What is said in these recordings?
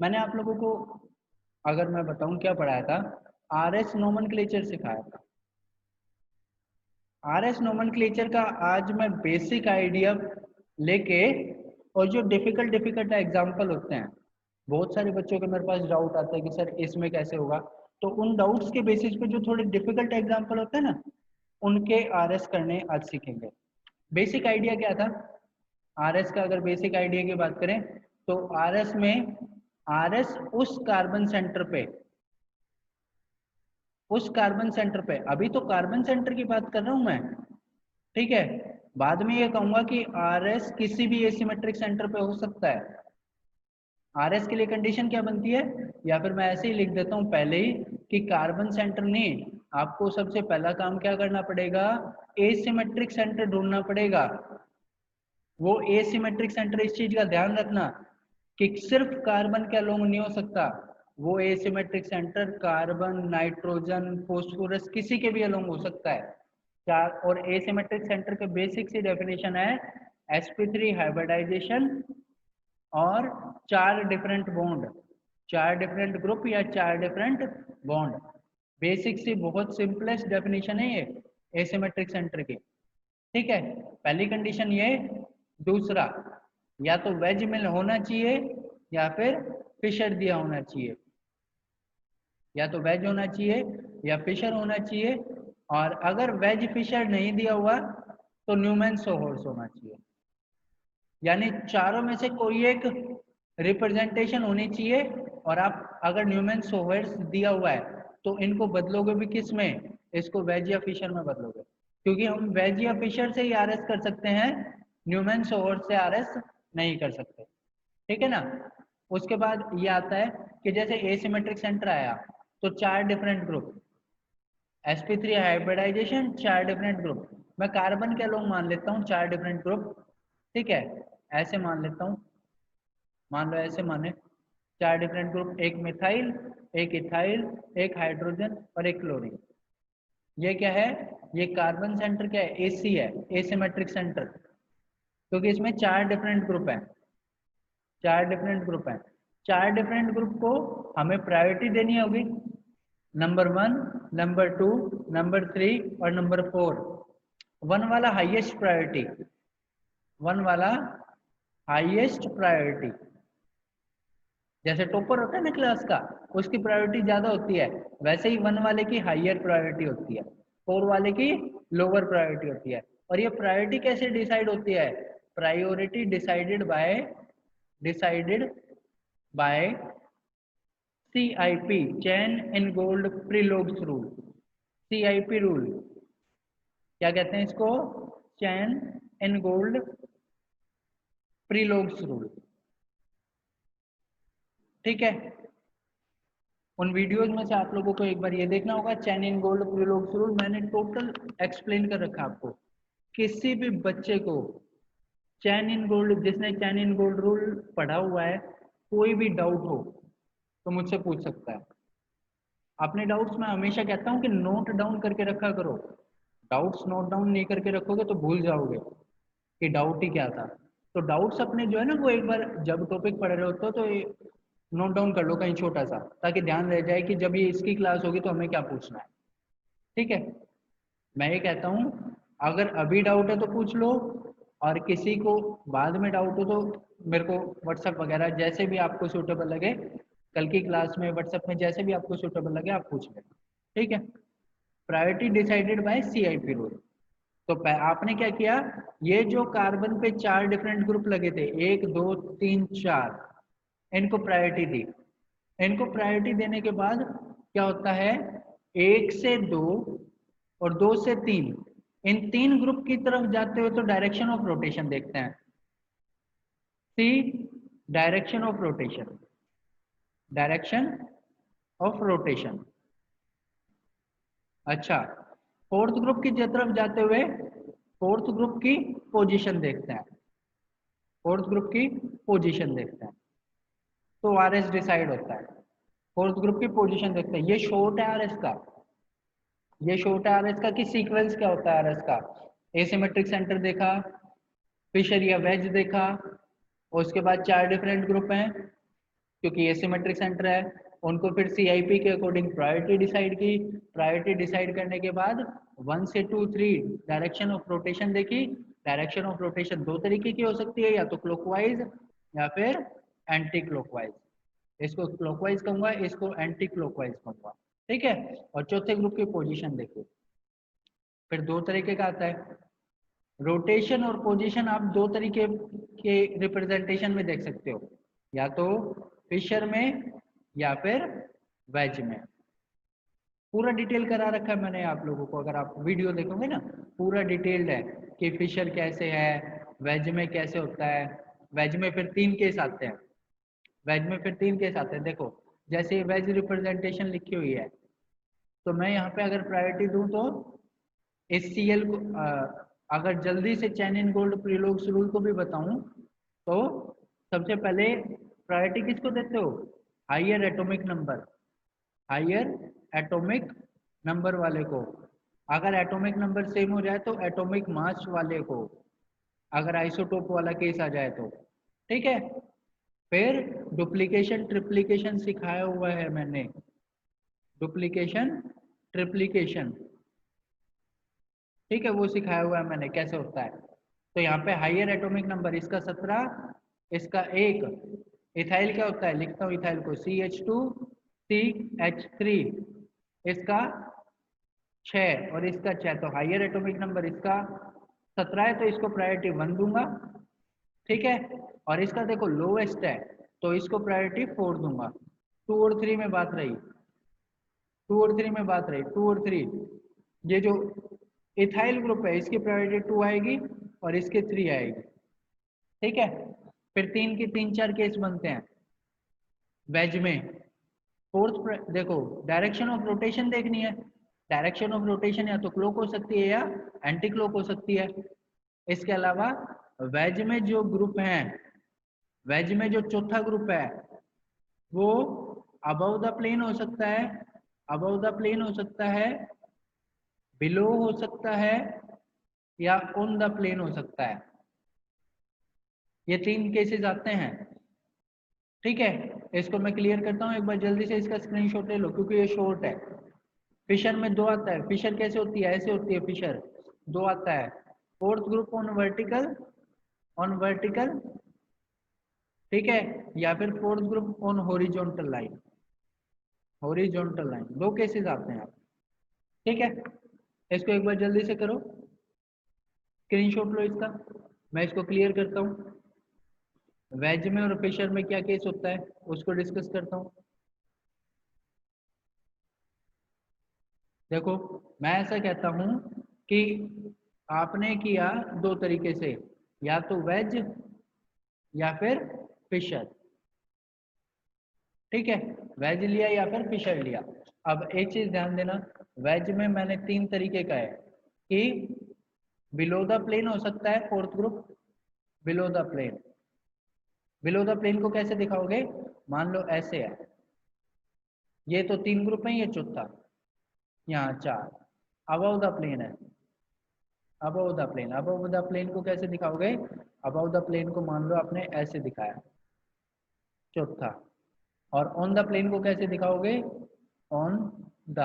मैंने आप लोगों को, अगर मैं बताऊं क्या पढ़ाया था, आरएस नोमेनक्लेचर सिखाया था। आरएस नोमेनक्लेचर का आज मैं बेसिक आइडिया लेके, और जो डिफिकल्ट डिफिकल्ट एग्जाम्पल होते हैं, बहुत सारे बच्चों के मेरे पास डाउट आता है कि सर इसमें कैसे होगा, तो उन डाउट्स के बेसिस पे जो थोड़े डिफिकल्ट एग्जाम्पल होते हैं ना, उनके आरएस करने आज सीखेंगे। बेसिक आइडिया क्या था आरएस का? अगर बेसिक आइडिया की बात करें तो आरएस में, आरएस उस कार्बन सेंटर पे, अभी तो कार्बन सेंटर की बात कर रहा हूं मैं, ठीक है। बाद में ये कहूंगा कि आरएस किसी भी एसिमेट्रिक सेंटर पे हो सकता है। आरएस के लिए कंडीशन क्या बनती है, या फिर मैं ऐसे ही लिख देता हूं पहले ही कि कार्बन सेंटर ने, आपको सबसे पहला काम क्या करना पड़ेगा, एसिमेट्रिक सेंटर ढूंढना पड़ेगा। वो एसिमेट्रिक सेंटर, इस चीज का ध्यान रखना कि सिर्फ कार्बन के अलोंग नहीं हो सकता, वो asymmetric centre carbon, nitrogen, phosphorus किसी के भी अलोंग हो सकता है। चार, और एसिमेट्रिक सेंटर के बेसिक सी डेफिनेशन है sp3 हाइब्रिडाइजेशन और 4 डिफरेंट बॉन्ड, 4 डिफरेंट ग्रुप या 4 डिफरेंट बॉन्ड। बेसिक सी बहुत सिंपलेस्ट डेफिनेशन है ये एसिमेट्रिक सेंटर की, ठीक है। पहली कंडीशन ये। दूसरा, या तो वेज मिल होना चाहिए या फिर फिशर दिया होना चाहिए, या तो वेज होना चाहिए या फिशर होना चाहिए, और अगर वेज फिशर नहीं दिया हुआ तो न्यूमैन सोहर्स होना चाहिए। यानी चारों में से कोई एक रिप्रेजेंटेशन होनी चाहिए, और आप अगर न्यूमैन सोहर्स दिया हुआ है तो इनको बदलोगे भी किस में, इसको वेज या फिशर में बदलोगे, क्योंकि हम वेज या फिशर से ही आरएस कर सकते हैं, न्यूमैन सोहर्स से आरएस नहीं कर सकते, ठीक है ना। उसके बाद ये आता है कि जैसे एसिमेट्रिक सेंटर आया तो 4 different group, sp3 hybridization, 4 different group, मैं कार्बन के अलोंग मान लेता हूँ 4 डिफरेंट ग्रुप, ठीक है। ऐसे मान लेता हूँ, मान लो ऐसे माने 4 डिफरेंट ग्रुप, एक मिथाइल, एक इथाइल, एक हाइड्रोजन और एक क्लोरीन। ये क्या है, ये कार्बन सेंटर क्या है, एसी है, एसिमेट्रिक सेंटर, क्योंकि इसमें 4 डिफरेंट ग्रुप हैं, 4 डिफरेंट ग्रुप हैं। 4 डिफरेंट ग्रुप को हमें प्रायोरिटी देनी होगी, नंबर 1, नंबर 2, नंबर 3 और नंबर 4। 1 वाला हाईएस्ट प्रायोरिटी, 1 वाला हाईएस्ट प्रायोरिटी, जैसे टॉपर होता है ना क्लास का, उसकी प्रायोरिटी ज्यादा होती है, वैसे ही 1 वाले की हाईयर प्रायोरिटी होती है, 4 वाले की लोअर प्रायोरिटी होती है। और ये प्रायोरिटी कैसे डिसाइड होती है, priority decided by CIP, Cahn Ingold Prelog's rule. CIP rule क्या कहते हैं इसको, चैन इन गोल्ड प्रीलोग्स रूल, ठीक है। उन वीडियोज में से आप लोगों को एक बार ये देखना होगा, चैन इन गोल्ड प्रीलोग्स रूल, मैंने टोटल एक्सप्लेन कर रखा आपको। किसी भी बच्चे को चैन इन गोल्ड, जिसने चैन इन गोल्ड रूल पढ़ा हुआ है, कोई भी डाउट हो तो मुझसे पूछ सकता है। अपने डाउट्स मैं हमेशा कहता हूँ कि नोट डाउन करके रखा करो, डाउट्स नोट डाउन नहीं करके रखोगे तो भूल जाओगे कि डाउट ही क्या था। तो डाउट्स अपने जो है ना, वो एक बार जब टॉपिक पढ़ रहे होते हो तो नोट डाउन कर लो कहीं छोटा सा, ताकि ध्यान रह जाए कि जब ये इसकी क्लास होगी तो हमें क्या पूछना है, ठीक है। मैं ये कहता हूँ, अगर अभी डाउट है तो पूछ लो, और किसी को बाद में डाउट हो तो मेरे को व्हाट्सएप वगैरह जैसे भी आपको सूटेबल लगे, कल की क्लास में व्हाट्सएप में जैसे भी आपको सूटेबल लगे आप पूछ लें, ठीक है। Priority decided by CIP rule. तो आपने क्या किया, ये जो कार्बन पे 4 डिफरेंट ग्रुप लगे थे, 1 2 3 4, इनको प्रायोरिटी दी। इनको प्रायोरिटी देने के बाद क्या होता है, 1 से 2 और 2 से 3, इन 3 ग्रुप की तरफ जाते हुए तो डायरेक्शन ऑफ रोटेशन देखते हैं। See, direction of rotation, direction of rotation. अच्छा, फोर्थ ग्रुप की तरफ जाते हुए फोर्थ ग्रुप की पोजीशन देखते हैं, फोर्थ ग्रुप की पोजीशन देखते हैं, तो आरएस डिसाइड होता है। फोर्थ ग्रुप की पोजीशन देखते हैं, ये शॉर्ट है आरएस का, ये शॉर्ट है आरएस का, कि सीक्वेंस क्या होता है आरएस का, एसिमेट्रिक सेंटर देखा, फिशर या वेज देखा, और उसके बाद 4 डिफरेंट ग्रुप हैं, क्योंकि एसिमेट्रिक सेंटर है। उनको फिर सीआईपी के अकॉर्डिंग प्रायोरिटी डिसाइड की। प्रायोरिटी डिसाइड करने के बाद 1 से 2 3 डायरेक्शन ऑफ रोटेशन देखी। डायरेक्शन ऑफ रोटेशन दो तरीके की हो सकती है, या तो क्लॉकवाइज या फिर एंटी क्लॉकवाइज। इसको क्लॉकवाइज कहूंगा, इसको एंटी क्लॉकवाइज कहूंगा। ठीक है। और चौथे ग्रुप की पोजीशन देखो, फिर दो तरीके का आता है रोटेशन और पोजीशन। आप दो तरीके के रिप्रेजेंटेशन में देख सकते हो, या तो फिशर में या फिर वेज में। पूरा डिटेल करा रखा है मैंने आप लोगों को, अगर आप वीडियो देखोगे ना पूरा डिटेल्ड है कि फिशर कैसे है, वेज में कैसे होता है। वेज में फिर 3 केस आते हैं। वेज में फिर 3 केस आते हैं। देखो जैसे वेज रिप्रेजेंटेशन लिखी हुई है, तो मैं यहाँ पे अगर प्रायोरिटी दूं तो इस सीएल को अगर जल्दी से चैन इन गोल्ड प्रीलोग्स रूल को भी बताऊं तो सबसे पहले प्रायोरिटी किसको देते हो? Higher atomic number, higher atomic number वाले को। अगर एटॉमिक नंबर सेम हो जाए तो एटॉमिक मास वाले को, अगर आइसोटोप वाला केस आ जाए तो। ठीक है। फिर डुप्लीकेशन ट्रिप्लीकेशन सिखाया हुआ है मैंने, डुप्लीकेशन ट्रिप्लीकेशन, ठीक है, वो सिखाया हुआ है मैंने कैसे होता है। तो यहाँ पे हायर एटॉमिक नंबर इसका 17, इसका 1। इथाइल क्या होता है, लिखता हूँ इथाइल को CH2CH3, इसका 6 और इसका 6। तो हायर एटॉमिक नंबर इसका 17 है, तो इसको प्रायोरिटी 1 दूंगा। ठीक है। और इसका देखो लोवेस्ट है, तो इसको प्रायोरिटी 4 दूंगा। 2 और 3 में बात रही, 2 और 3 में बात रही, 2 और 3। ये जो इथाइल ग्रुप है इसकी प्रायोरिटी 2 आएगी और इसके 3 आएगी। ठीक है। फिर 3 के 3 4 केस बनते हैं वेज में। फोर्थ देखो डायरेक्शन ऑफ रोटेशन देखनी है। डायरेक्शन ऑफ रोटेशन या तो क्लॉक हो सकती है या एंटी क्लॉक हो सकती है। इसके अलावा वेज में जो ग्रुप है, वेज में जो चौथा ग्रुप है वो अबव द प्लेन हो सकता है, अबव द प्लेन हो सकता है, बिलो हो सकता है, या ऑन द प्लेन हो सकता है। ये 3 केसेस आते हैं। ठीक है। इसको मैं क्लियर करता हूँ एक बार जल्दी से, इसका स्क्रीनशॉट ले लो क्योंकि ये शॉर्ट है। फिशर में 2 आता है। फिशर कैसे होती है, ऐसे होती है फिशर, 2 आता है। Fourth group on vertical, on vertical, ठीक है, या फिर fourth group on horizontal line, horizontal line. 2 cases आते हैं। ठीक है। इसको एक बार जल्दी से करो, स्क्रीनशॉट लो इसका, मैं इसको क्लियर करता हूँ। वेज में और फिशर में क्या केस होता है उसको डिस्कस करता हूँ। देखो मैं ऐसा कहता हूँ कि आपने किया 2 तरीके से, या तो वेज या फिर फिशर। ठीक है। वेज लिया या फिर फिशर लिया। अब एक चीज ध्यान देना, वेज में मैंने 3 तरीके का है कि बिलो द प्लेन हो सकता है fourth group, below the plane. Below the plane को कैसे दिखाओगे, मान लो ऐसे है, ये तो 3 ग्रुप है, ये चौथा, यहाँ 4। अबव द प्लेन है, above the plane, above the plane को कैसे दिखाओगे, अबव द प्लेन को मान लो आपने ऐसे दिखाया, चौथा। और ऑन द प्लेन को कैसे दिखाओगे, on the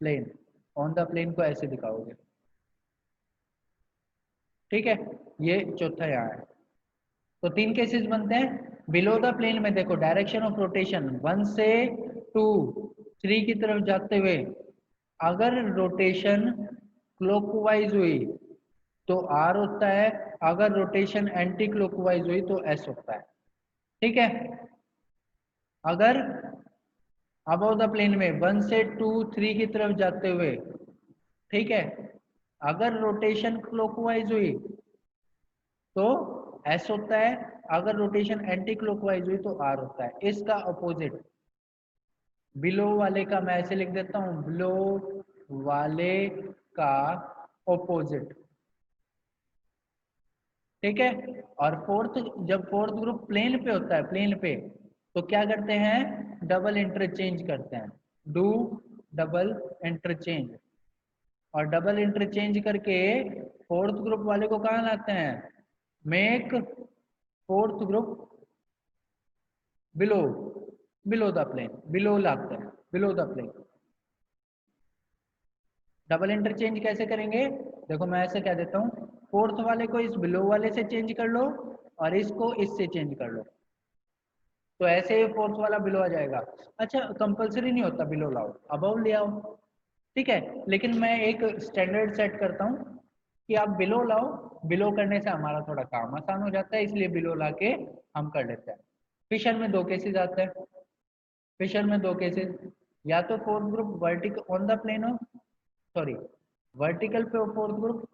plane, on the plane को ऐसे दिखाओगे। ठीक है। ये चौथा यहाँ है। तो 3 केसेस बनते हैं। बिलो द प्लेन में देखो डायरेक्शन ऑफ रोटेशन 1 से 2 3 की तरफ जाते हुए अगर रोटेशन क्लॉकवाइज हुई तो R होता है, अगर रोटेशन एंटी क्लॉकवाइज हुई तो S होता है। ठीक है। अगर अबव द प्लेन में 1 से 2 3 की तरफ जाते हुए, ठीक है, अगर रोटेशन क्लॉकवाइज हुई तो S होता है, अगर रोटेशन एंटी क्लॉकवाइज हुई तो R होता है। इसका अपोजिट बिलो वाले का मैं ऐसे लिख देता हूं, बिलो वाले का अपोजिट। ठीक है। और जब फोर्थ ग्रुप प्लेन पे होता है, प्लेन पे, तो क्या करते हैं, डबल इंटरचेंज करते हैं, डू डबल इंटरचेंज। और डबल इंटरचेंज करके फोर्थ ग्रुप वाले को कहाँ लाते हैं, make fourth group below. Below the plane, below लाते हैं, below the plane. Double interchange कैसे करेंगे? देखो मैं ऐसे कह देता हूँ, फोर्थ वाले को इस बिलो वाले से चेंज कर लो और इसको इससे चेंज कर लो, तो ऐसे ही फोर्थ वाला बिलो आ जाएगा। अच्छा, कंपलसरी नहीं होता बिलो लाओ, अबव ले आओ, ठीक है, लेकिन मैं एक स्टैंडर्ड सेट करता हूँ कि आप बिलो लाओ, बिलो करने से हमारा थोड़ा काम आसान हो जाता है, इसलिए बिलो ला के हम कर लेते हैं। फिशर में दो केसेस आते हैं, फिशर में दो केसेस, या तो fourth group vertical on the plane हो, सॉरी वर्टिकल पे हो फोर्थ ग्रुप,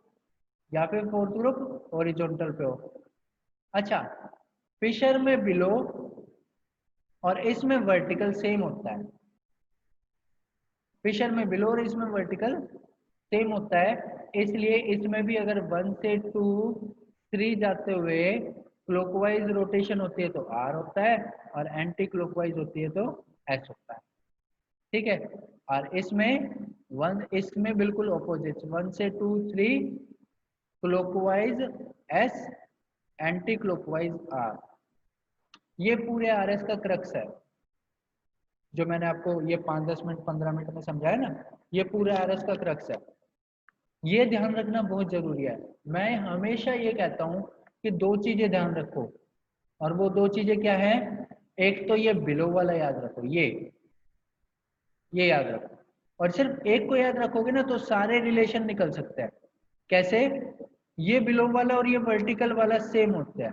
या फिर फोर्थ ग्रुप हॉरिजॉन्टल पे हो। अच्छा, फिशर में बिलो और इसमें वर्टिकल सेम होता है, फिशर में बिलो और इसमें वर्टिकल सेम होता है, इसलिए इसमें भी अगर 1 से 2 3 जाते हुए क्लॉकवाइज रोटेशन होती है तो R होता है, और एंटी क्लॉकवाइज होती है तो S होता है, ठीक है। और इसमें बिल्कुल ऑपोजिट, 1 से 2 3 clockwise S, anti clockwise R। ये पूरे RS का क्रक्स है, जो मैंने आपको ये 5-10 मिनट 15 मिनट में समझाया ना, ये पूरे RS का क्रक्स है। ये ध्यान रखना बहुत जरूरी है। मैं हमेशा ये कहता हूँ कि दो चीजें ध्यान रखो, और वो दो चीजें क्या है? एक तो ये बिलो वाला याद रखो, ये याद रखो, और सिर्फ एक को याद रखोगे ना तो सारे रिलेशन निकल सकते हैं। कैसे? ये बिलो वाला और ये वर्टिकल वाला सेम होता है,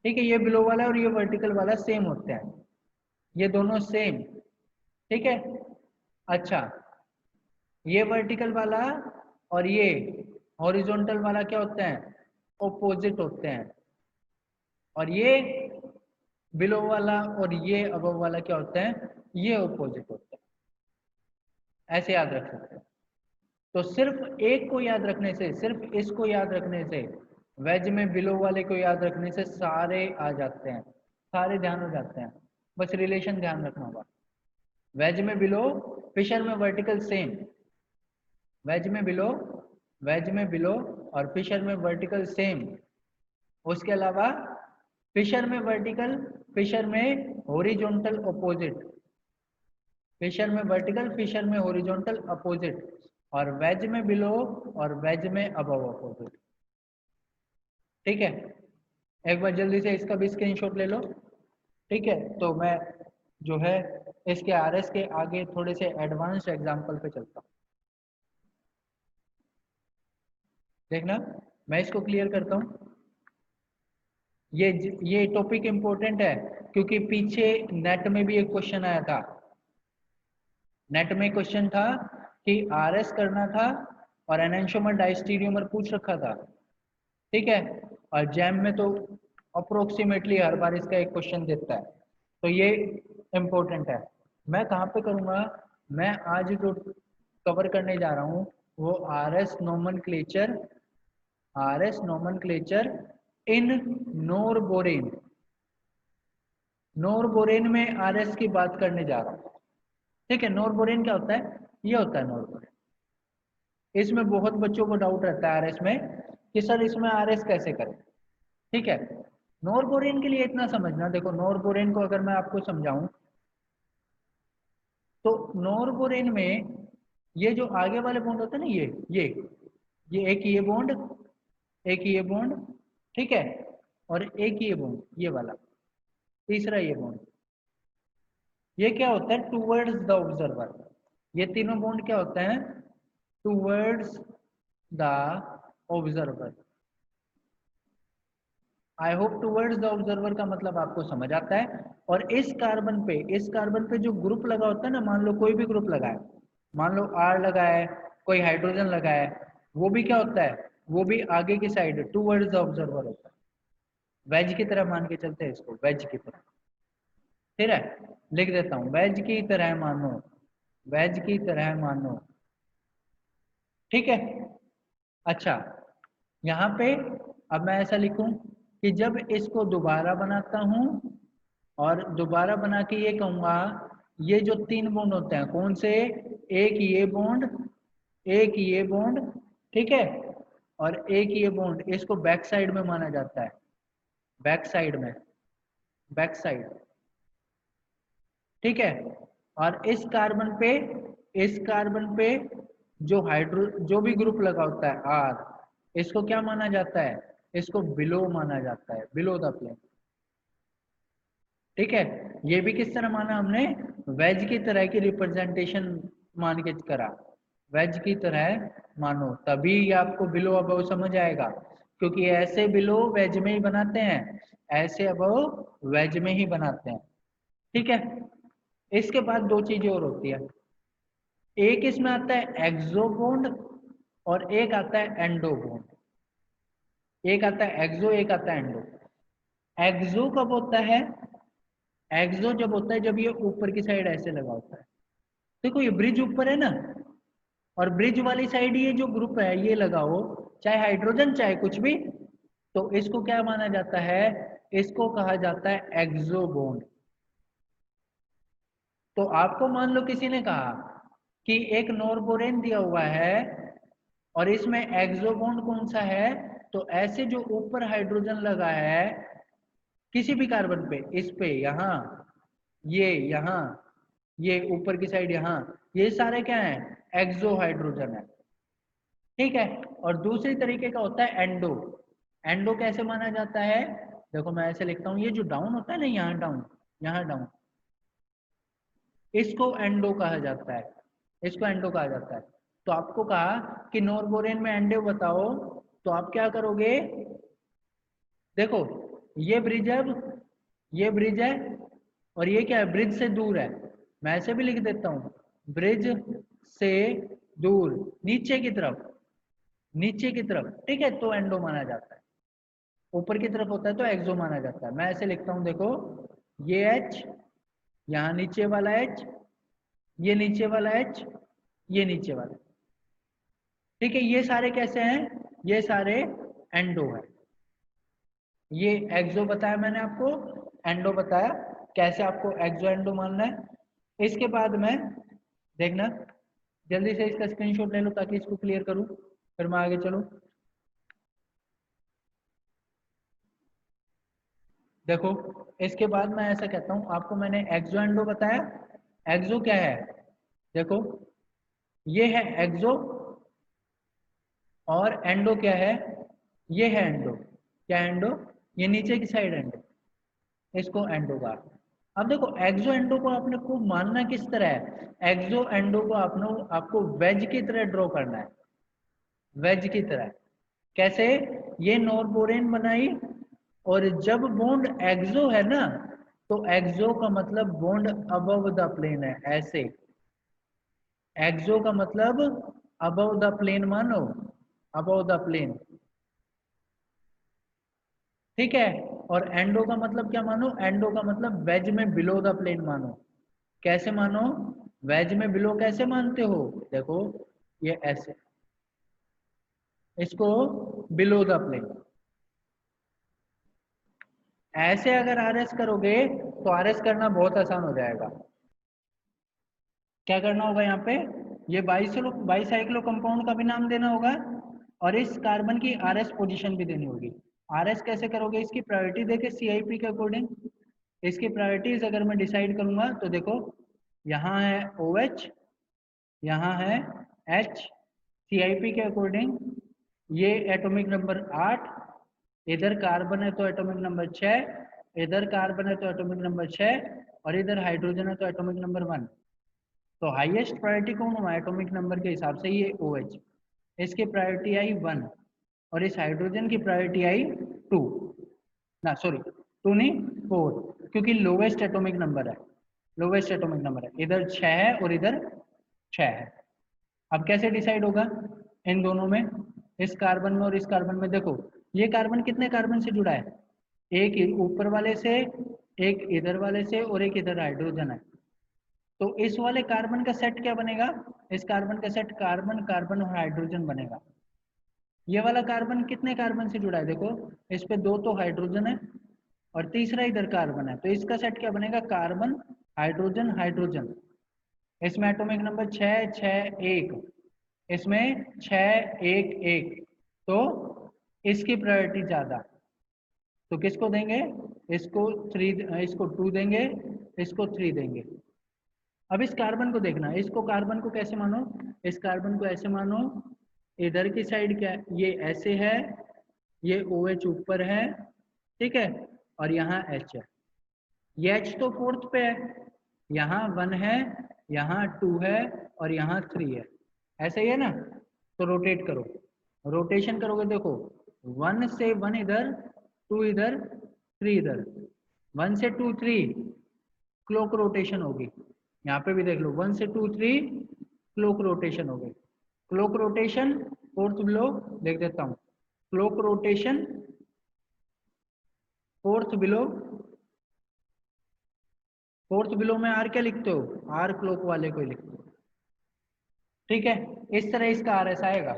ठीक है, ये बिलो वाला और ये वर्टिकल वाला सेम होते हैं, ये दोनों सेम, ठीक है। अच्छा, ये वर्टिकल वाला और ये हॉरिजॉन्टल वाला क्या होते हैं? ऑपोजिट होते हैं, और ये बिलो वाला और ये अबव वाला क्या होते हैं? ये ऑपोजिट होते हैं, ऐसे याद रख सकते हैं। तो सिर्फ एक को याद रखने से, सिर्फ इसको याद रखने से, वेज में बिलो वाले को याद रखने से सारे आ जाते हैं, सारे ध्यान हो जाते हैं, बस रिलेशन ध्यान रखना होगा। वेज में बिलो, फिशर में वर्टिकल सेम, वेज में बिलो, वेज में बिलो और फिशर में वर्टिकल सेम। उसके अलावा फिशर में वर्टिकल, फिशर में हॉरिजॉन्टल अपोजिट, फिशर में वर्टिकल, फिशर में हॉरिजॉन्टल अपोजिट, और वेज में बिलो और वेज में अबव अपोजिट, ठीक है। एक बार जल्दी से इसका भी स्क्रीनशॉट ले लो, ठीक है। तो मैं जो है इसके आरएस के आगे थोड़े से एडवांस्ड एग्जांपल पे चलता हूँ, देखना मैं इसको क्लियर करता हूँ। ये टॉपिक इंपॉर्टेंट है, क्योंकि पीछे नेट में भी एक क्वेश्चन आया था, नेट में क्वेश्चन था कि आरएस करना था और एनेंशियोमर डायस्टीरियोमर पूछ रखा था, ठीक है, और जैम में तो अप्रोक्सीमेटली हर बार इसका एक क्वेश्चन देता है, तो ये इम्पोर्टेंट है। मैं कहाँ पे करूँगा? मैं आज जो कवर करने जा रहा हूँ वो आरएस नोमेनक्लेचर इन नोरबोरेन, नोरबोरेन में आरएस की बात करने जा रहा हूँ, ठीक है। नोरबोरेन क्या होता है? ये होता है नोरबोरेन। इसमें बहुत बच्चों को डाउट रहता है आरएस में कि सर इसमें आरएस कैसे करें, ठीक है। नोरबोरेन के लिए इतना समझना, देखो नोरबोरेन को अगर मैं आपको समझाऊं तो नोरबोरेन में ये जो आगे वाले बॉन्ड होते हैं ना, ये एक ये बॉन्ड, एक ये बॉन्ड, ठीक है, और एक ये बॉन्ड, ये वाला तीसरा ये बॉन्ड, ये क्या होता है? Towards the observer. ये तीनों बॉन्ड क्या होते हैं? Towards the observer. I hope towards the observer का मतलब आपको समझ आता है। और इस कार्बन पे जो ग्रुप लगा होता है ना, मान लो कोई भी ग्रुप लगा है, मान लो R लगा है, कोई हाइड्रोजन लगा है, वो भी क्या होता है? वो भी आगे की साइड टूवर्ड्स द ऑब्जर्वर होता है, वेज की तरह मान के चलते हैं इसको, वेज की तरह, ठीक है। लिख देता हूँ, वेज की तरह मानो, वेज की तरह मानो, ठीक है। अच्छा, यहाँ पे अब मैं ऐसा लिखूं कि जब इसको दोबारा बनाता हूं और दोबारा बना के ये कहूंगा, ये जो तीन बॉन्ड होते हैं कौन से? एक ये बॉन्ड, एक ये बॉन्ड, ठीक है, और एक ये बॉन्ड, इसको बैक साइड में माना जाता है, बैक साइड में, बैक साइड, ठीक है। और इस कार्बन पे जो भी ग्रुप लगा होता है R, इसको क्या माना जाता है? इसको बिलो माना जाता है, बिलो द प्लेन। ठीक है। ये भी किस तरह माना हमने? वेज की तरह की रिप्रेजेंटेशन मान के करा, वेज की तरह मानो, तभी ये आपको बिलो अबव समझ आएगा, क्योंकि ऐसे बिलो वेज में ही बनाते हैं, ऐसे अबव वेज में ही बनाते हैं। ठीक है। इसके बाद दो चीजें और होती है, एक इसमें आता है एक्सो बॉन्ड और एक आता है एंडो बॉन्ड। एक आता है एक्सो, एक आता है एंडो। एक्सो कब होता है? एक्सो जब होता है जब ये ऊपर की साइड ऐसे लगा होता है। देखो ये ब्रिज ऊपर है ना, और ब्रिज वाली साइड ये जो ग्रुप है ये लगा हो, चाहे हाइड्रोजन चाहे कुछ भी, तो इसको क्या माना जाता है? इसको कहा जाता है एक्सो बॉन्ड। तो आपको मान लो किसी ने कहा कि एक नॉर्बोरेन दिया हुआ है और इसमें एक्सो बॉन्ड कौन सा है, तो ऐसे जो ऊपर हाइड्रोजन लगा है किसी भी कार्बन पे, इस पे, यहाँ, ये यहाँ, ये ऊपर की साइड यहाँ, ये सारे क्या हैं? एक्सो हाइड्रोजन है। ठीक है। और दूसरी तरीके का होता है एंडो। एंडो कैसे माना जाता है? देखो मैं ऐसे लिखता हूँ, ये जो डाउन होता है ना, यहाँ डाउन, यहाँ डाउन, इसको एंडो कहा जाता है, इसको एंडो कहा जाता है। तो आपको कहा कि नॉर्बोरेन में एंडो बताओ, तो आप क्या करोगे? देखो ये ब्रिज है, ये ब्रिज है, और ये क्या है? ब्रिज से दूर है। मैं ऐसे भी लिख देता हूँ, ब्रिज से दूर, नीचे की तरफ, नीचे की तरफ। ठीक है, तो एंडो माना जाता है। ऊपर की तरफ होता है तो एक्सो माना जाता है। मैं ऐसे लिखता हूँ, देखो ये H, यहाँ नीचे वाला H, ये नीचे वाला H, ये नीचे वाला। ठीक है, ये सारे कैसे हैं? ये सारे एंडो है। ये एक्सो बताया मैंने आपको, एंडो बताया, कैसे आपको एक्सो एंडो मानना है। इसके बाद में देखना, जल्दी से इसका स्क्रीनशॉट ले लो ताकि इसको क्लियर करूं, फिर मैं आगे चलूं। देखो इसके बाद मैं ऐसा कहता हूं, आपको मैंने एक्सो एंडो बताया। एक्सो क्या है? देखो ये है एक्सो, और एंडो क्या है? ये है एंडो। क्या एंडो? ये नीचे की साइड एंडो, इसको एंडो का। अब देखो एक्सो एंडो को आपने को मानना किस तरह है? एक्सो एंडो को आपको वेज की तरह ड्रॉ करना है, वेज की तरह। कैसे? ये नॉर्बोरेन बनाई, और जब बॉन्ड एक्सो है ना, तो एक्सो का मतलब बॉन्ड अबव द प्लेन है, ऐसे। एक्सो का मतलब अबव द प्लेन मानो, अबव द प्लेन। ठीक है। और एंडो का मतलब क्या मानो? एंडो का मतलब वेज में बिलो द प्लेन मानो। कैसे मानो? वेज में बिलो कैसे मानते हो? देखो ये ऐसे, इसको बिलो द प्लेन। ऐसे अगर आरएस करोगे तो आरएस करना बहुत आसान हो जाएगा। क्या करना होगा यहाँ पे? ये बाईसाइक्लो कंपाउंड का भी नाम देना होगा, और इस कार्बन की आरएस पोजीशन भी देनी होगी। आरएस कैसे करोगे? इसकी प्रायोरिटी देके सीआईपी के अकॉर्डिंग। इसकी प्रायोरिटीज अगर मैं डिसाइड करूंगा तो देखो, यहाँ है OH, यहाँ है H, सीआईपी के अकॉर्डिंग ये एटॉमिक नंबर 8, इधर कार्बन है तो एटॉमिक नंबर 6, इधर कार्बन है तो एटॉमिक नंबर 6, और इधर हाइड्रोजन है तो एटॉमिक नंबर 1। तो हाईएस्ट प्रायोरिटी कौन हुआ एटॉमिक नंबर के हिसाब से? ये OH, इसकी प्रायोरिटी आई 1, और इस हाइड्रोजन की प्रायोरिटी आई 2, ना सॉरी 2 नहीं 4, क्योंकि लोवेस्ट एटॉमिक नंबर है, लोवेस्ट एटॉमिक नंबर है। इधर 6 है और इधर 6 है। अब कैसे डिसाइड होगा इन दोनों में, इस कार्बन में और इस कार्बन में? देखो ये कार्बन कितने कार्बन से जुड़ा है? एक ऊपर वाले से, एक इधर वाले से, और एक इधर हाइड्रोजन है। तो इस वाले कार्बन का सेट क्या बनेगा? इस कार्बन का सेट कार्बन, कार्बन और हाइड्रोजन बनेगा। ये वाला कार्बन कितने कार्बन से जुड़ा है? देखो इस पे 2 तो हाइड्रोजन है और तीसरा इधर कार्बन है, तो इसका सेट क्या बनेगा? Carbon, hydrogen, hydrogen. इसमें एटॉमिक नंबर 6 6 1, इसमें 6 1 1, तो इसकी प्रायोरिटी ज्यादा, तो किसको देंगे? इसको 3, इसको 2 देंगे, इसको 3 देंगे। अब इस कार्बन को देखना, इसको कार्बन को कैसे मानो, इस कार्बन को ऐसे मानो, इधर की साइड क्या है, ये ऐसे है, ये OH ऊपर है, ठीक है, और यहाँ H है, ये H तो फोर्थ पे है, यहाँ 1 है, यहाँ 2 है, और यहाँ 3 है, ऐसे ही है ना। तो रोटेट करो, रोटेशन करोगे देखो 1 से 1 इधर, 2 इधर, 3 इधर, 1 से 2 3 क्लॉक रोटेशन होगी। यहाँ पे भी देख लो 1 से 2 3 क्लॉक रोटेशन हो गई। क्लॉक रोटेशन फोर्थ बिलो देख देता हूँ, clock rotation fourth below, fourth below में आर क्या लिखते हो, आर क्लॉक वाले को ही लिखते हो, ठीक है। इस तरह इसका आर एस आएगा,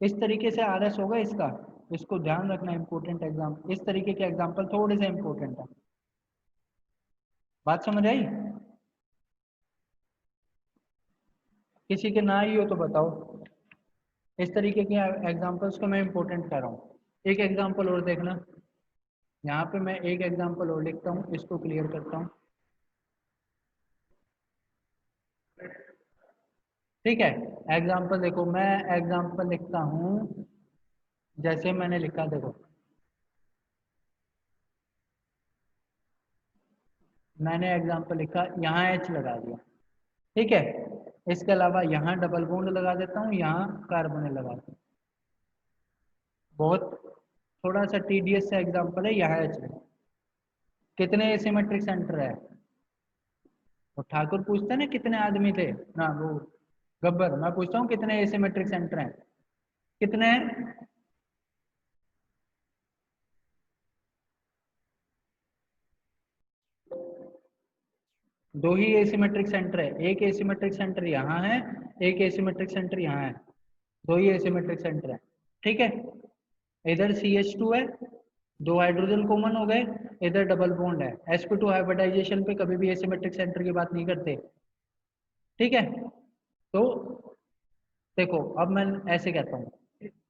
इस तरीके से आर एस होगा इसका, इसको ध्यान रखना, इंपॉर्टेंट एग्जाम, इस तरीके के एग्जाम्पल थोड़े से इंपॉर्टेंट है। बात समझ आई, किसी के ना ही हो तो बताओ। इस तरीके के एग्जाम्पल्स को मैं इंपॉर्टेंट कर रहा हूँ। एक एग्जाम्पल और देखना, यहाँ पे मैं एक एग्जाम्पल और लिखता हूँ, इसको क्लियर करता हूँ, ठीक है। एग्जाम्पल देखो, मैं एग्जाम्पल लिखता हूँ, जैसे मैंने लिखा देखो, मैंने एग्जाम्पल लिखा, यहाँ H लगा दिया, ठीक है। इसके अलावा यहाँ डबल बॉन्ड लगा देता हूँ, यहाँ कार्बन लगा देता हूँ। बहुत थोड़ा सा टीडियस सा एग्जाम्पल है, यहाँ H है। कितने एसिमेट्रिक सेंटर है, वो ठाकुर पूछता है ना कितने आदमी थे ना, वो गब्बर, मैं पूछता हूँ कितने एसिमेट्रिक सेंटर हैं, कितने हैं? दो ही एसिमेट्रिक सेंटर है, एक एसिमेट्रिक सेंटर यहाँ है, एक एसिमेट्रिक सेंटर यहाँ है, दो ही एसिमेट्रिक सेंटर है, ठीक है। इधर CH2 है, दो हाइड्रोजन कॉमन हो गए, इधर डबल बॉन्ड है, sp2 हाइब्रिडाइजेशन पे कभी भी एसिमेट्रिक सेंटर की बात नहीं करते, ठीक है। तो देखो अब मैं ऐसे कहता हूँ,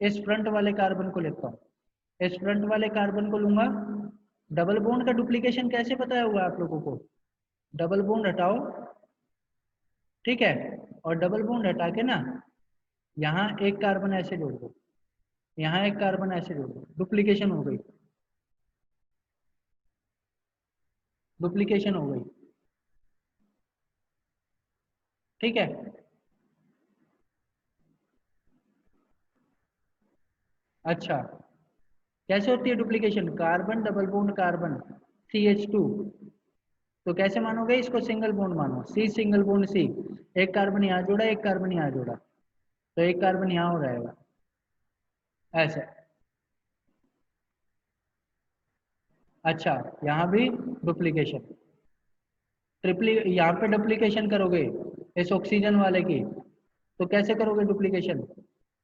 इस फ्रंट वाले कार्बन को लेता हूँ, इस फ्रंट वाले कार्बन को लूंगा, डबल बॉन्ड का डुप्लीकेशन कैसे बताया हुआ है आप लोगों को, डबल बॉन्ड हटाओ, ठीक है, और डबल बॉन्ड हटा के ना यहाँ एक कार्बन ऐसे जोड़ दो, यहाँ एक कार्बन ऐसे जोड़ दो, डुप्लीकेशन हो गई, डुप्लीकेशन हो गई, ठीक है। अच्छा, कैसे होती है duplication, carbon double bond carbon CH2, तो कैसे मानोगे इसको, सिंगल बॉन्ड मानो, C सिंगल बॉन्ड C, एक कार्बन यहाँ जोड़ा, एक कार्बन यहाँ जोड़ा, तो एक कार्बन यहाँ हो जाएगा ऐसे। अच्छा, यहाँ भी डुप्लीकेशन, ट्रिपली यहाँ पे डुप्लीकेशन करोगे इस ऑक्सीजन वाले की, तो कैसे करोगे डुप्लीकेशन,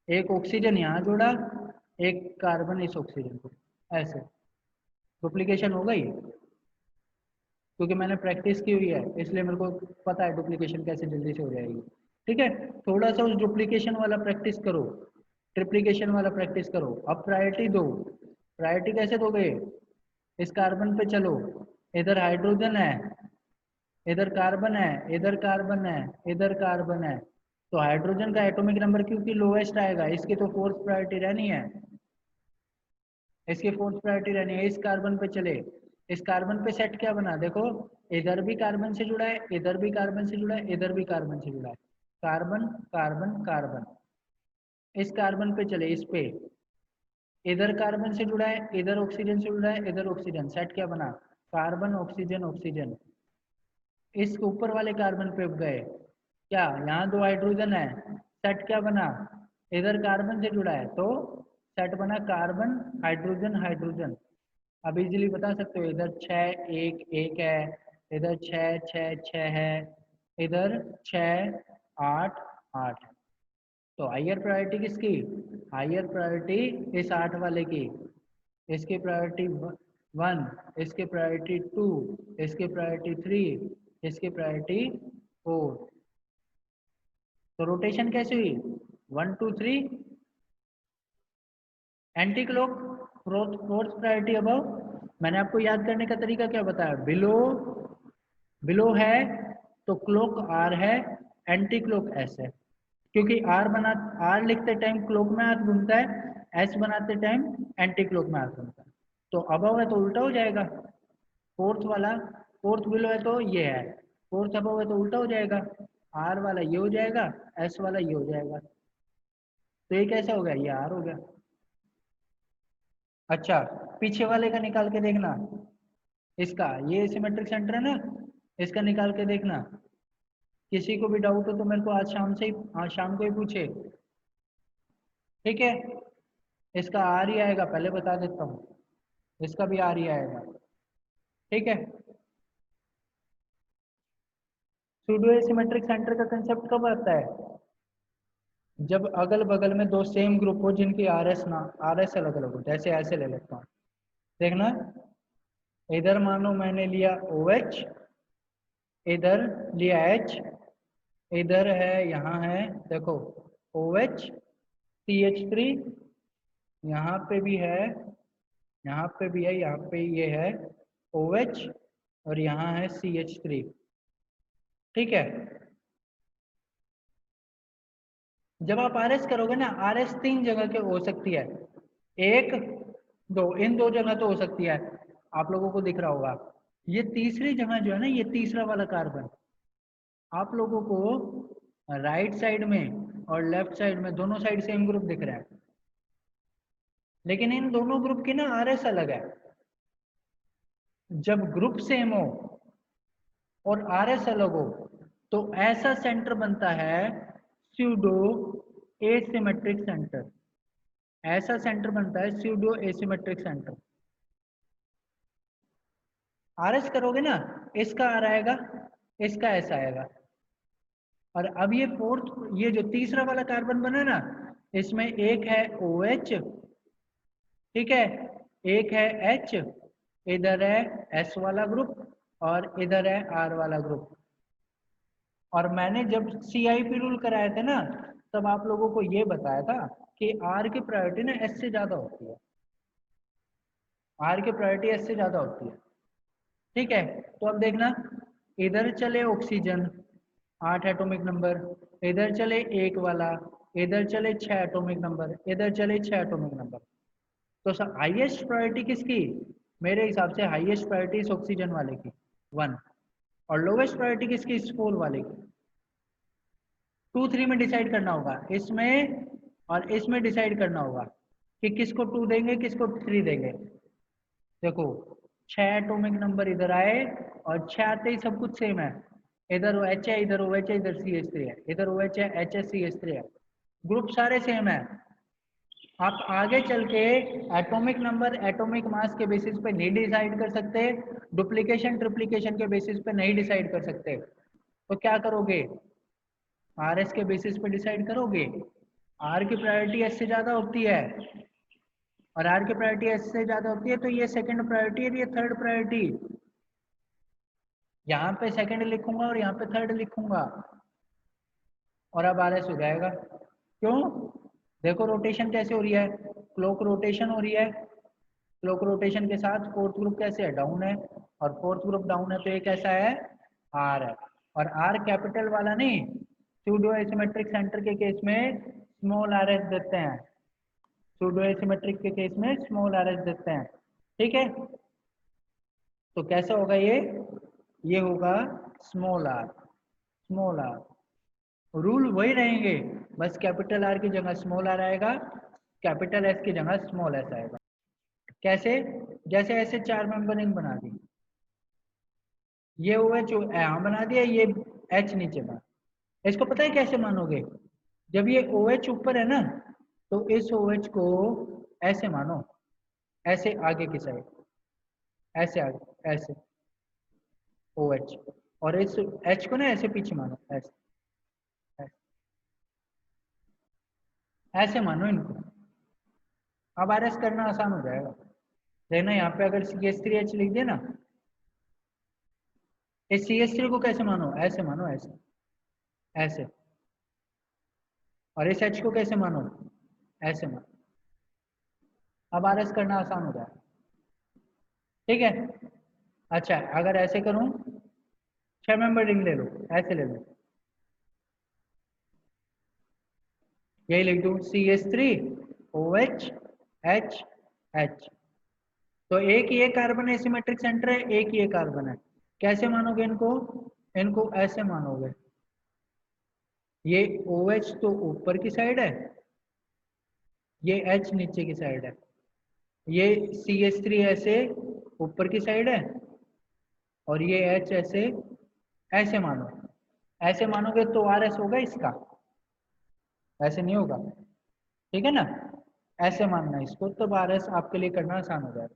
एक ऑक्सीजन यहाँ जोड़ा, एक कार्बन इस ऑक्सीजन को, ऐसे डुप्लीकेशन हो गई, क्योंकि मैंने प्रैक्टिस की हुई है इसलिए मेरे को पता है डुप्लीकेशन कैसे जल्दी से हो जाएगी, ठीक है। थोड़ा सा उस डुप्लीकेशन वाला प्रैक्टिस करो, ट्रिप्लीकेशन वाला प्रैक्टिस करो। अब प्रायोरिटी दो, प्रायोरिटी कैसे दोगे, इस कार्बन पे चलो, इधर हाइड्रोजन है, इधर कार्बन है, इधर कार्बन है, इधर कार्बन है, तो हाइड्रोजन का एटॉमिक नंबर क्योंकि लोएस्ट आएगा, इसकी तो फोर्थ प्रायोरिटी रहनी है, इसकी फोर्थ प्रायोरिटी रहनी है। इस कार्बन पे चले, इस कार्बन पे सेट क्या बना देखो, इधर भी कार्बन से जुड़ा है, इधर भी कार्बन से जुड़ा है, इधर भी कार्बन से जुड़ा है, कार्बन कार्बन कार्बन, इस कार्बन पे चले, इस पे इधर कार्बन से जुड़ा है, इधर ऑक्सीजन से जुड़ा है, इधर ऑक्सीजन, सेट क्या बना, कार्बन ऑक्सीजन ऑक्सीजन। इस ऊपर वाले कार्बन पे गए, क्या यहाँ दो हाइड्रोजन है, सेट क्या बना, इधर कार्बन से जुड़ा है, तो सेट बना कार्बन हाइड्रोजन हाइड्रोजन। अब इजीली बता सकते हो, इधर 6 1 1 है, इधर 6 6 6 है, इधर 6 8 8 है, तो हायर प्रायोरिटी किसकी, हायर प्रायोरिटी इस 8 वाले की, इसकी प्रायोरिटी 1, इसकी प्रायोरिटी 2, इसकी प्रायोरिटी 3, इसकी प्रायोरिटी 4। तो रोटेशन कैसे हुई, 1 2 3 anti clock, fourth priority above. मैंने आपको याद करने का तरीका क्या बताया, बिलो, बिलो है तो क्लोक आर है, एंटी क्लोक एस है, क्योंकि आर लिखते टाइम क्लोक में हाथ घूमता है, एस बनाते टाइम एंटी क्लोक में हाथ घूमता है। तो अबव है तो उल्टा हो जाएगा, फोर्थ वाला, फोर्थ बिलो है तो ये है, फोर्थ अबव है तो उल्टा हो जाएगा, आर वाला ये हो जाएगा, एस वाला ये हो जाएगा। तो ये कैसा हो गया, ये आर हो गया। अच्छा, पीछे वाले का निकाल के देखना, इसका ये सिमेट्रिक सेंटर है ना, इसका निकाल के देखना। किसी को भी डाउट हो तो मेरे को आज शाम से ही, आज शाम को ही पूछे, ठीक है। इसका आर ही आएगा, पहले बता देता हूँ, इसका भी आर ही आएगा, ठीक है। सूडो एसिमेट्रिक सेंटर का कंसेप्ट कब आता है, जब अगल बगल में दो सेम ग्रुप हो जिनकी आर एस अलग अलग हो। जैसे ऐसे ले लेता हूँ, देखना, इधर मानो मैंने लिया ओ एच, इधर लिया एच, इधर है, यहाँ है, देखो O H C H three, यहाँ पे भी है, यहाँ पे भी है, यहाँ पे ये है ओ एच, और यहाँ है सी एच थ्री, ठीक है। जब आप आर एस करोगे ना, आर एस 3 जगह के हो सकती है, एक दो, इन 2 जगह तो हो सकती है, आप लोगों को दिख रहा होगा। ये तीसरी जगह जो है ना, ये तीसरा वाला कार्बन, आप लोगों को राइट साइड में और लेफ्ट साइड में दोनों साइड सेम ग्रुप दिख रहा है, लेकिन इन दोनों ग्रुप की ना आर एस अलग है। जब ग्रुप सेम हो और आर एस अलग हो तो ऐसा सेंटर बनता है स्यूडो एसिमेट्रिक सेंटर, ऐसा सेंटर बनता है pseudo asymmetric centre. R S करोगे ना, इसका आर आएगा, इसका एस आएगा, और अब ये फोर्थ, ये जो तीसरा वाला कार्बन बना ना, इसमें एक है ओ एच, ठीक है, एक है एच, इधर है एस वाला ग्रुप, और इधर है आर वाला ग्रुप। और मैंने जब CIP रूल कराए थे ना, तब आप लोगों को ये बताया था कि आर की प्रायोरिटी ना एस से ज्यादा होती है, आर की प्रायोरिटी एस से ज्यादा होती है, ठीक है। तो अब देखना, इधर चले ऑक्सीजन 8 एटॉमिक नंबर, इधर चले एक वाला, इधर चले 6 एटॉमिक नंबर, इधर चले 6 एटॉमिक नंबर। तो सर हाईएस्ट प्रायोरिटी किसकी, मेरे हिसाब से हाईएस्ट प्रायोरिटी इस ऑक्सीजन वाले की 1, और लोवेस्ट प्रायोरिटी किसकी, इस 4 वाले की। 2 3 में डिसाइड करना होगा, इसमें और इसमें डिसाइड करना होगा कि किसको 2 देंगे, किसको 3 देंगे। देखो 6 एटॉमिक नंबर इधर आए, और 6 आते ही सब कुछ सेम है, इधर ओ एच है, इधर ओ एच है, इधर सी एच थ्री है, इधर ओ एच है, H S C H three है, ग्रुप सारे सेम है। आप आगे चल के एटॉमिक नंबर, एटॉमिक मास के बेसिस पे नहीं डिसाइड कर सकते, डुप्लीकेशन ट्रिप्लीकेशन के बेसिस पे नहीं डिसाइड कर सकते, तो क्या करोगे, आर एस के बेसिस पे डिसाइड करोगे। आर की प्रायोरिटी एस से ज्यादा होती है, और आर की प्रायोरिटी एस से ज्यादा होती है, तो ये सेकंड प्रायोरिटी है, ये थर्ड प्रायोरिटी। यहाँ पे सेकंड लिखूंगा और यहाँ पे थर्ड लिखूंगा, और अब आर एस हो जाएगा। क्यों, देखो रोटेशन कैसे हो रही है, क्लॉक रोटेशन हो रही है, क्लॉक रोटेशन के साथ फोर्थ ग्रुप कैसे है, डाउन है, और फोर्थ ग्रुप डाउन है, तो ये कैसा है, आर है। और आर कैपिटल वाला नहीं, सूडो एसिमेट्रिक सेंटर के केस में स्मॉल आर एस देते हैं, सूडो एसिमेट्रिक के केस में स्मॉल आर एस देते हैं, ठीक है। तो कैसा होगा ये होगा small R, small R, rule वही रहेंगे, बस कैपिटल आर की जगह स्मॉल आर आएगा, कैपिटल एस की जगह स्मॉल एस आएगा। कैसे, जैसे ऐसे 4 मेंबरिंग बना दी, ये ओ एच यहाँ बना दिया, ये एच नीचे बना, इसको पता है कैसे मानोगे, जब ये ओ एच ऊपर है ना, तो इस ओ एच को ऐसे मानो, ऐसे आगे की साइड, ऐसे आगे, ऐसे ओ एच, और इस एच को ना ऐसे पीछे मानो, ऐसे ऐसे, ऐसे मानो इनको। अब आर एस करना आसान हो जाएगा, देखना यहाँ पे अगर CH3H लिख दिया ना, इस CH3 को कैसे मानो, ऐसे मानो, ऐसे ऐसे, और इस H को कैसे मानो, ऐसे मानो। अब आर एस करना आसान हो जाएगा, ठीक है। अच्छा, अगर ऐसे करूं, 6 मेंबर रिंग ले लो, ऐसे ले लो, यही लिख दूं CH3OH तो एक ये कार्बन एसिमेट्रिक सेंटर है, एक ये कार्बन है। कैसे मानोगे इनको? इनको ऐसे मानोगे, ये OH तो ऊपर की साइड है, ये H नीचे की साइड है, ये CH3 ऐसे ऊपर की साइड है, और ये H ऐसे, ऐसे मानो, ऐसे मानोगे तो RS होगा इसका, ऐसे नहीं होगा, ठीक है ना? ऐसे मानना इसको, तो RS आपके लिए करना आसान हो जाएगा।